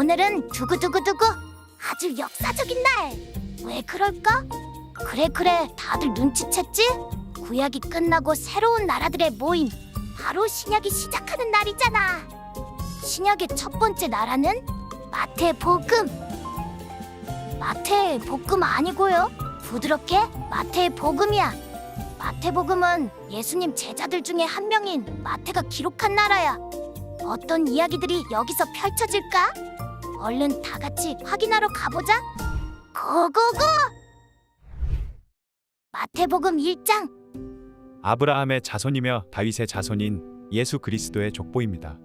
오늘은 두구두구두구 아주 역사적인 날. 왜 그럴까? 그래 다들 눈치챘지? 구약이 끝나고 새로운 나라들의 모임, 바로 신약이 시작하는 날이잖아. 신약의 첫 번째 나라는 마태복음. 마태복음 아니고요, 부드럽게 마태복음이야. 마태복음은 예수님 제자들 중에 한 명인 마태가 기록한 나라야. 어떤 이야기들이 여기서 펼쳐질까? 얼른 다 같이 확인하러 가보자. 고고고! 마태복음 1장. 아브라함의 자손이며 다윗의 자손인 예수 그리스도의 족보입니다.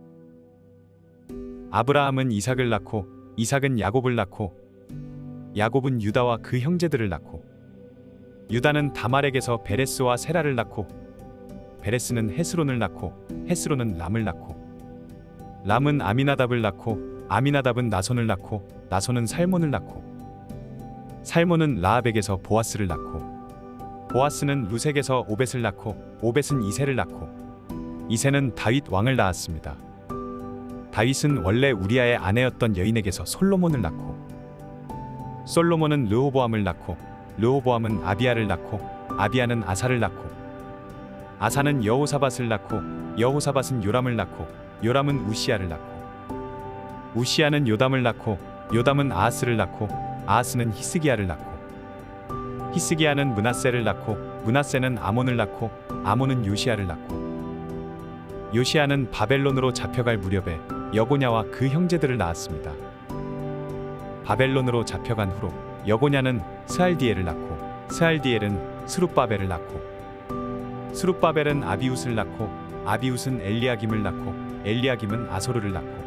아브라함은 이삭을 낳고, 이삭은 야곱을 낳고, 야곱은 유다와 그 형제들을 낳고, 유다는 다말에게서 베레스와 세라를 낳고, 베레스는 헤스론을 낳고, 헤스론은 람을 낳고, 람은 아미나답을 낳고, 아미나답은 나손을 낳고, 나손은 살몬을 낳고, 살몬은 라합에게서 보아스를 낳고, 보아스는 루색에서 오벳을 낳고, 오벳은 이새를 낳고, 이새는 다윗 왕을 낳았습니다. 다윗은 원래 우리아의 아내였던 여인에게서 솔로몬을 낳고, 솔로몬은 르호보암을 낳고, 르호보암은 아비야를 낳고, 아비야는 아사를 낳고, 아사는 여호사밧을 낳고, 여호사밧은 요람을 낳고, 요람은 우시야를 낳고, 우시야는 요담을 낳고, 요담은 아하스를 낳고, 아하스는 히스기야를 낳고, 히스기야는 므낫세를 낳고, 므낫세는 아몬을 낳고, 아몬은 요시야를 낳고, 요시야는 바벨론으로 잡혀갈 무렵에 여고냐와 그 형제들을 낳았습니다. 바벨론으로 잡혀간 후로 여고냐는 스알디엘을 낳고, 스알디엘은 스룹바벨을 낳고, 스룹바벨은 아비웃을 낳고, 아비웃은 엘리야김을 낳고, 엘리야김은 아소르를 낳고,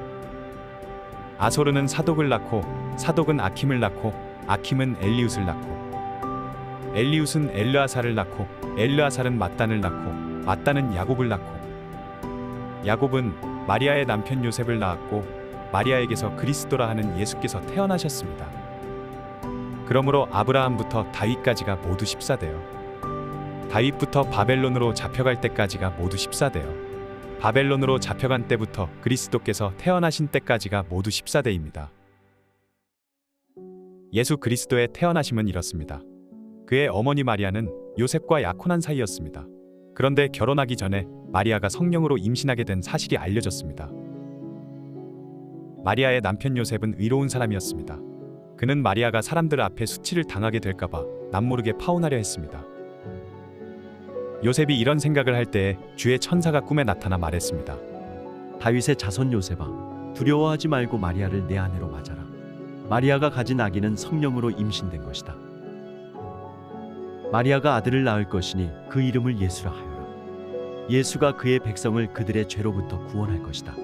아소르는 사독을 낳고, 사독은 아킴을 낳고, 아킴은 엘리웃을 낳고, 엘리웃은 엘르아사를 낳고, 엘르아살은 mat단을 낳고, mat단은 야곱을 낳고, 야곱은 마리아의 남편 요셉을 낳았고, 마리아에게서 그리스도라 하는 예수께서 태어나셨습니다. 그러므로 아브라함부터 다윗까지가 모두 14대요. 다윗부터 바벨론으로 잡혀갈 때까지가 모두 14대요. 바벨론으로 잡혀간 때부터 그리스도께서 태어나신 때까지가 모두 14대입니다. 예수 그리스도의 태어나심은 이렇습니다. 그의 어머니 마리아는 요셉과 약혼한 사이였습니다. 그런데 결혼하기 전에 마리아가 성령으로 임신하게 된 사실이 알려졌습니다. 마리아의 남편 요셉은 의로운 사람이었습니다. 그는 마리아가 사람들 앞에 수치를 당하게 될까봐 남모르게 파혼하려 했습니다. 요셉이 이런 생각을 할 때에 주의 천사가 꿈에 나타나 말했습니다. 다윗의 자손 요셉아, 두려워하지 말고 마리아를 내 아내로 맞아라. 마리아가 가진 아기는 성령으로 임신된 것이다. 마리아가 아들을 낳을 것이니 그 이름을 예수라 하여라. 예수가 그의 백성을 그들의 죄로부터 구원할 것이다.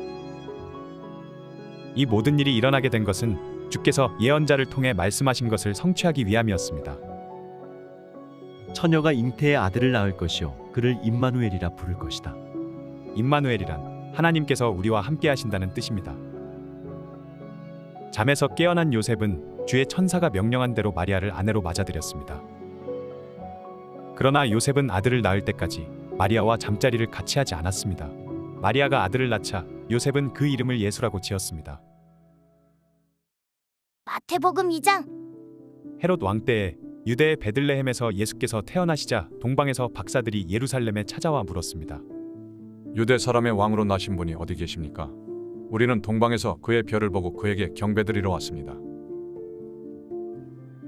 이 모든 일이 일어나게 된 것은 주께서 예언자를 통해 말씀하신 것을 성취하기 위함이었습니다. 처녀가 잉태의 아들을 낳을 것이요 그를 임마누엘이라 부를 것이다. 임마누엘이란 하나님께서 우리와 함께 하신다는 뜻입니다. 잠에서 깨어난 요셉은 주의 천사가 명령한 대로 마리아를 아내로 맞아들였습니다. 그러나 요셉은 아들을 낳을 때까지 마리아와 잠자리를 같이 하지 않았습니다. 마리아가 아들을 낳자 요셉은 그 이름을 예수라고 지었습니다. 마태복음 2장. 헤롯 왕 때에 유대의 베들레헴에서 예수께서 태어나시자 동방에서 박사들이 예루살렘에 찾아와 물었습니다. 유대 사람의 왕으로 나신 분이 어디 계십니까? 우리는 동방에서 그의 별을 보고 그에게 경배드리러 왔습니다.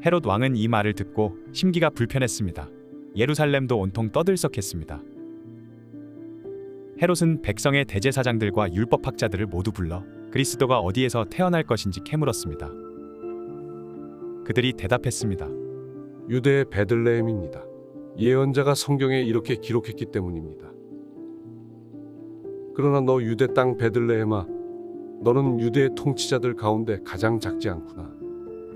헤롯 왕은 이 말을 듣고 심기가 불편했습니다. 예루살렘도 온통 떠들썩했습니다. 헤롯은 백성의 대제사장들과 율법학자들을 모두 불러 그리스도가 어디에서 태어날 것인지 캐물었습니다. 그들이 대답했습니다. 유대의 베들레헴입니다. 예언자가 성경에 이렇게 기록했기 때문입니다. 그러나 너 유대 땅 베들레헴아, 너는 유대의 통치자들 가운데 가장 작지 않구나.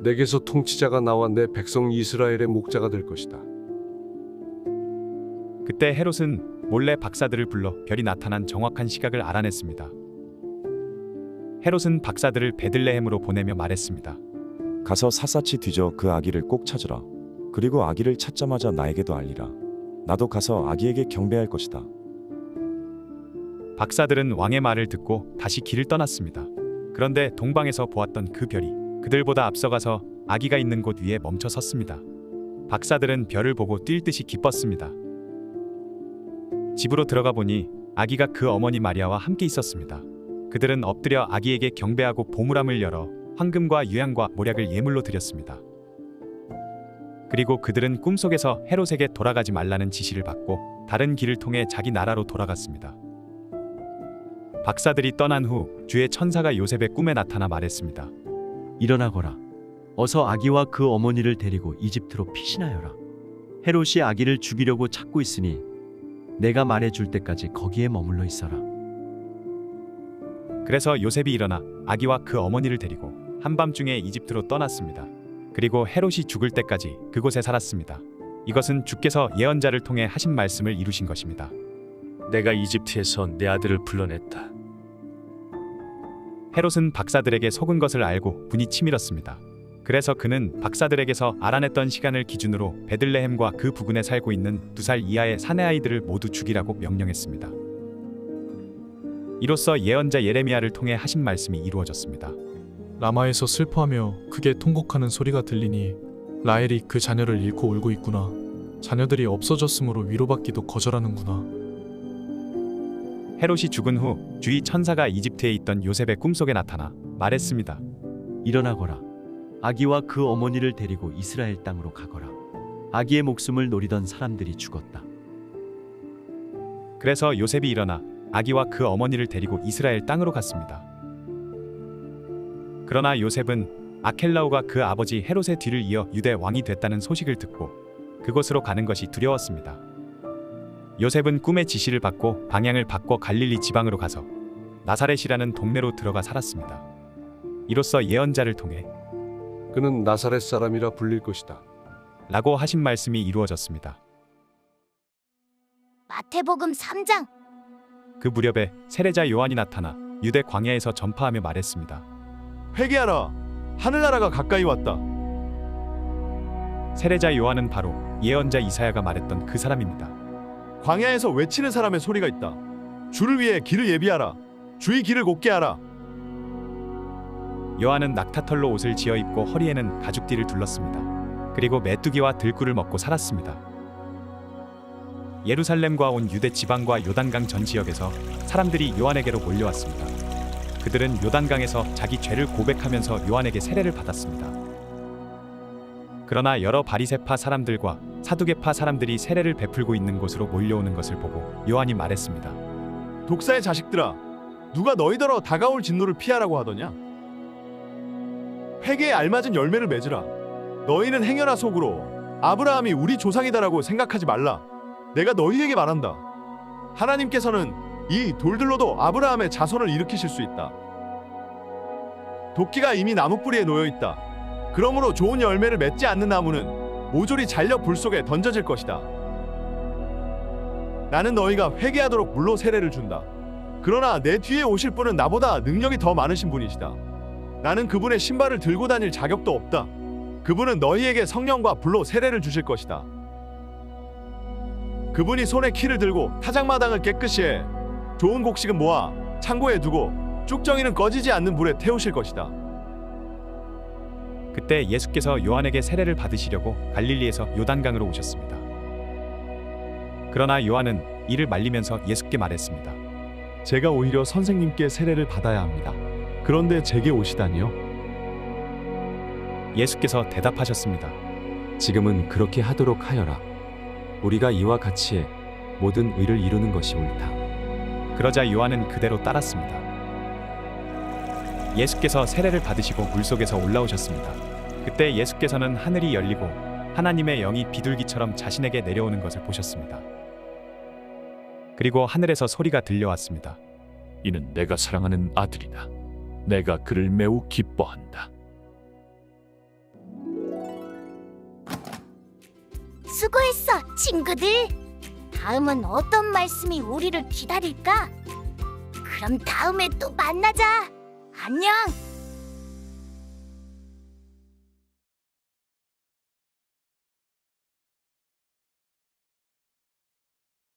내게서 통치자가 나와 내 백성 이스라엘의 목자가 될 것이다. 그때 헤롯은 몰래 박사들을 불러 별이 나타난 정확한 시각을 알아냈습니다. 헤롯은 박사들을 베들레헴으로 보내며 말했습니다. 가서 샅샅이 뒤져 그 아기를 꼭 찾으라. 그리고 아기를 찾자마자 나에게도 알리라. 나도 가서 아기에게 경배할 것이다. 박사들은 왕의 말을 듣고 다시 길을 떠났습니다. 그런데 동방에서 보았던 그 별이 그들보다 앞서가서 아기가 있는 곳 위에 멈춰 섰습니다. 박사들은 별을 보고 뛸 듯이 기뻤습니다. 집으로 들어가 보니 아기가 그 어머니 마리아와 함께 있었습니다. 그들은 엎드려 아기에게 경배하고 보물함을 열어 황금과 유향과 모략을 예물로 드렸습니다. 그리고 그들은 꿈속에서 헤롯에게 돌아가지 말라는 지시를 받고 다른 길을 통해 자기 나라로 돌아갔습니다. 박사들이 떠난 후 주의 천사가 요셉의 꿈에 나타나 말했습니다. 일어나거라. 어서 아기와 그 어머니를 데리고 이집트로 피신하여라. 헤롯이 아기를 죽이려고 찾고 있으니 내가 말해줄 때까지 거기에 머물러 있어라. 그래서 요셉이 일어나 아기와 그 어머니를 데리고 한밤중에 이집트로 떠났습니다. 그리고 헤롯이 죽을 때까지 그곳에 살았습니다. 이것은 주께서 예언자를 통해 하신 말씀을 이루신 것입니다. 내가 이집트에서 내 아들을 불러냈다. 헤롯은 박사들에게 속은 것을 알고 분이 치밀었습니다. 그래서 그는 박사들에게서 알아냈던 시간을 기준으로 베들레헴과 그 부근에 살고 있는 2살 이하의 사내 아이들을 모두 죽이라고 명령했습니다. 이로써 예언자 예레미야를 통해 하신 말씀이 이루어졌습니다. 라마에서 슬퍼하며 크게 통곡하는 소리가 들리니 라헬이 그 자녀를 잃고 울고 있구나. 자녀들이 없어졌으므로 위로받기도 거절하는구나. 헤롯이 죽은 후 주의 천사가 이집트에 있던 요셉의 꿈속에 나타나 말했습니다. 일어나거라. 아기와 그 어머니를 데리고 이스라엘 땅으로 가거라. 아기의 목숨을 노리던 사람들이 죽었다. 그래서 요셉이 일어나 아기와 그 어머니를 데리고 이스라엘 땅으로 갔습니다. 그러나 요셉은 아켈라오가 그 아버지 헤롯의 뒤를 이어 유대 왕이 됐다는 소식을 듣고 그곳으로 가는 것이 두려웠습니다. 요셉은 꿈의 지시를 받고 방향을 바꿔 갈릴리 지방으로 가서 나사렛이라는 동네로 들어가 살았습니다. 이로써 예언자를 통해 그는 나사렛 사람이라 불릴 것이다. 라고 하신 말씀이 이루어졌습니다. 마태복음 3장. 그 무렵에 세례자 요한이 나타나 유대 광야에서 전파하며 말했습니다. 회개하라. 하늘나라가 가까이 왔다. 세례자 요한은 바로 예언자 이사야가 말했던 그 사람입니다. 광야에서 외치는 사람의 소리가 있다. 주를 위해 길을 예비하라. 주의 길을 곧게 하라. 요한은 낙타털로 옷을 지어 입고 허리에는 가죽띠를 둘렀습니다. 그리고 메뚜기와 들꿀을 먹고 살았습니다. 예루살렘과 온 유대 지방과 요단강 전 지역에서 사람들이 요한에게로 몰려왔습니다. 그들은 요단강에서 자기 죄를 고백하면서 요한에게 세례를 받았습니다. 그러나 여러 바리새파 사람들과 사두개파 사람들이 세례를 베풀고 있는 곳으로 몰려오는 것을 보고 요한이 말했습니다. 독사의 자식들아, 누가 너희더러 다가올 진노를 피하라고 하더냐? 회개에 알맞은 열매를 맺으라. 너희는 행여나 속으로 아브라함이 우리 조상이다라고 생각하지 말라. 내가 너희에게 말한다. 하나님께서는 이 돌들로도 아브라함의 자손을 일으키실 수 있다. 도끼가 이미 나무 뿌리에 놓여 있다. 그러므로 좋은 열매를 맺지 않는 나무는 모조리 잘려 불 속에 던져질 것이다. 나는 너희가 회개하도록 물로 세례를 준다. 그러나 내 뒤에 오실 분은 나보다 능력이 더 많으신 분이시다. 나는 그분의 신발을 들고 다닐 자격도 없다. 그분은 너희에게 성령과 불로 세례를 주실 것이다. 그분이 손에 키를 들고 타작마당을 깨끗이 해 좋은 곡식은 모아 창고에 두고 쭉정이는 꺼지지 않는 불에 태우실 것이다. 그때 예수께서 요한에게 세례를 받으시려고 갈릴리에서 요단강으로 오셨습니다. 그러나 요한은 이를 말리면서 예수께 말했습니다. 제가 오히려 선생님께 세례를 받아야 합니다. 그런데 제게 오시다니요? 예수께서 대답하셨습니다. 지금은 그렇게 하도록 하여라. 우리가 이와 같이 모든 의를 이루는 것이 옳다. 그러자 요한은 그대로 따랐습니다. 예수께서 세례를 받으시고 물속에서 올라오셨습니다. 그때 예수께서는 하늘이 열리고 하나님의 영이 비둘기처럼 자신에게 내려오는 것을 보셨습니다. 그리고 하늘에서 소리가 들려왔습니다. 이는 내가 사랑하는 아들이다. 내가 그를 매우 기뻐한다. 수고했어, 친구들. 다음은 어떤 말씀이 우리를 기다릴까? 그럼 다음에 또 만나자. 안녕.